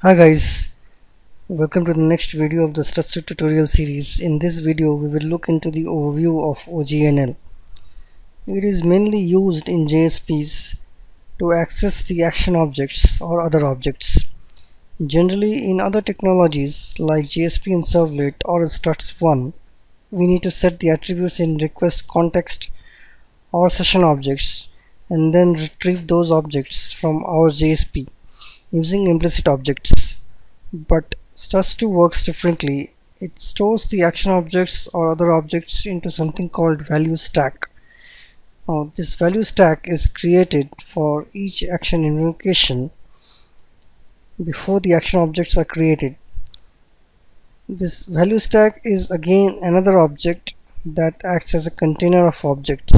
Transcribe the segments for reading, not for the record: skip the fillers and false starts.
Hi guys, welcome to the next video of the Struts tutorial series. In this video we will look into the overview of OGNL. It is mainly used in JSPs to access the action objects or other objects. Generally in other technologies like JSP and Servlet or Struts 1, we need to set the attributes in request context or session objects and then retrieve those objects from our JSP using implicit objects. But Struts 2 works differently. It stores the action objects or other objects into something called value stack. Now this value stack is created for each action invocation before the action objects are created. This value stack is again another object that acts as a container of objects.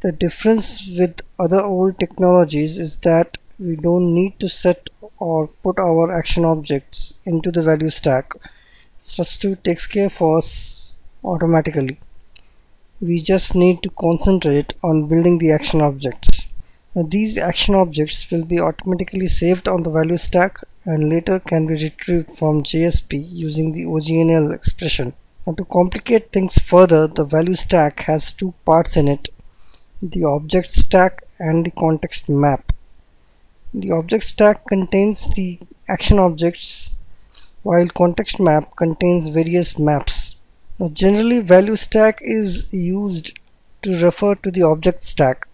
The difference with other old technologies is that we don't need to set or put our action objects into the value stack. Struts 2 takes care for us automatically. We just need to concentrate on building the action objects. Now, these action objects will be automatically saved on the value stack and later can be retrieved from JSP using the OGNL expression. Now, to complicate things further, the value stack has two parts in it: the object stack and the context map. The object stack contains the action objects while context map contains various maps. Now, generally value stack is used to refer to the object stack,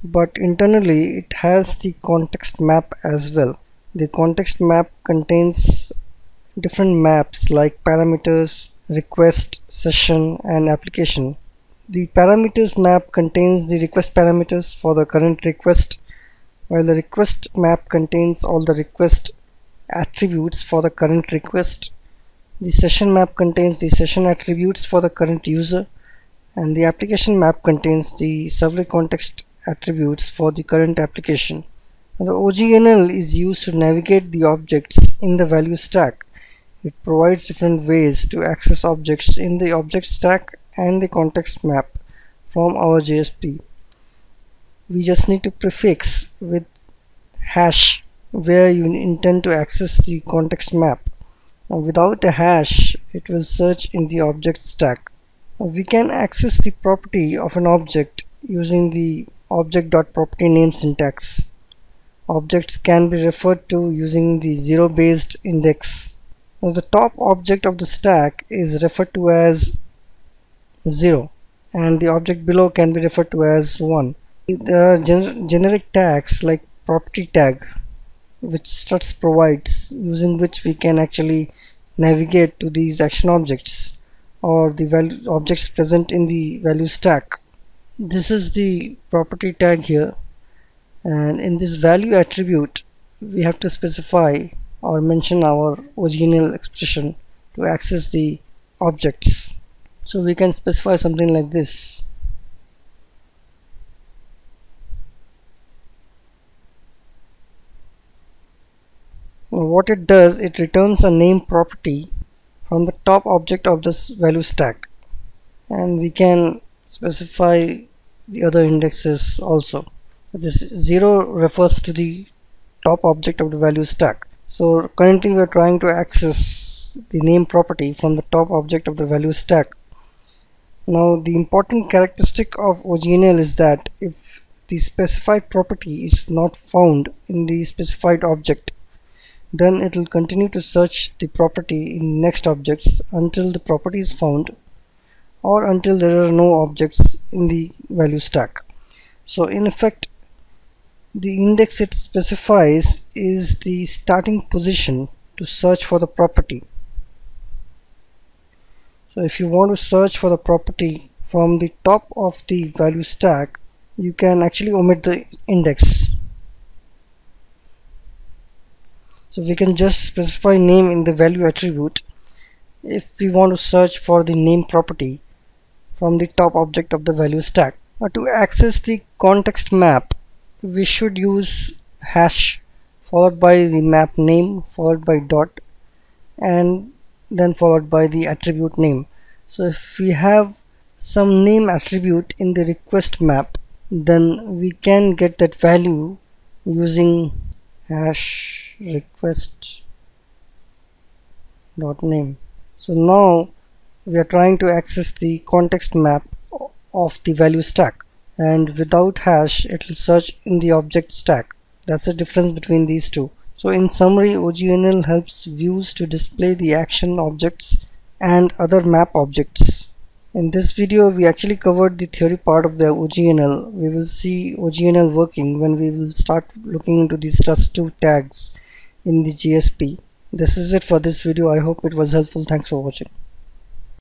but internally it has the context map as well. The context map contains different maps like parameters, request, session and application. The parameters map contains the request parameters for the current request, while the request map contains all the request attributes for the current request. The session map contains the session attributes for the current user, and the application map contains the servlet context attributes for the current application. Now, the OGNL is used to navigate the objects in the value stack. It provides different ways to access objects in the object stack and the context map from our JSP. We just need to prefix with hash where you intend to access the context map. Now, without a hash, it will search in the object stack. Now, we can access the property of an object using the object.property name syntax. Objects can be referred to using the zero-based index. Now, the top object of the stack is referred to as 0 and the object below can be referred to as 1. There are generic tags like property tag which Struts provides, using which we can actually navigate to these action objects or the value objects present in the value stack. This is the property tag here, and in this value attribute we have to specify or mention our OGNL expression to access the objects. So we can specify something like this. What it does, it returns a name property from the top object of this value stack, and we can specify the other indexes also. This 0 refers to the top object of the value stack. So currently we are trying to access the name property from the top object of the value stack. Now the important characteristic of OGNL is that if the specified property is not found in the specified object, then it will continue to search the property in next objects until the property is found or until there are no objects in the value stack. So in effect, the index it specifies is the starting position to search for the property. So if you want to search for the property from the top of the value stack, you can actually omit the index. So we can just specify name in the value attribute if we want to search for the name property from the top object of the value stack. Now, to access the context map, we should use hash followed by the map name followed by dot and then followed by the attribute name. So if we have some name attribute in the request map, then we can get that value using hash request dot name. So now we are trying to access the context map of the value stack, and without hash it will search in the object stack. That's the difference between these two. So in summary, OGNL helps views to display the action objects and other map objects. In this video we actually covered the theory part of the OGNL. We will see OGNL working when we will start looking into these Struts2 tags in the GSP. This is it for this video. I hope it was helpful. Thanks for watching.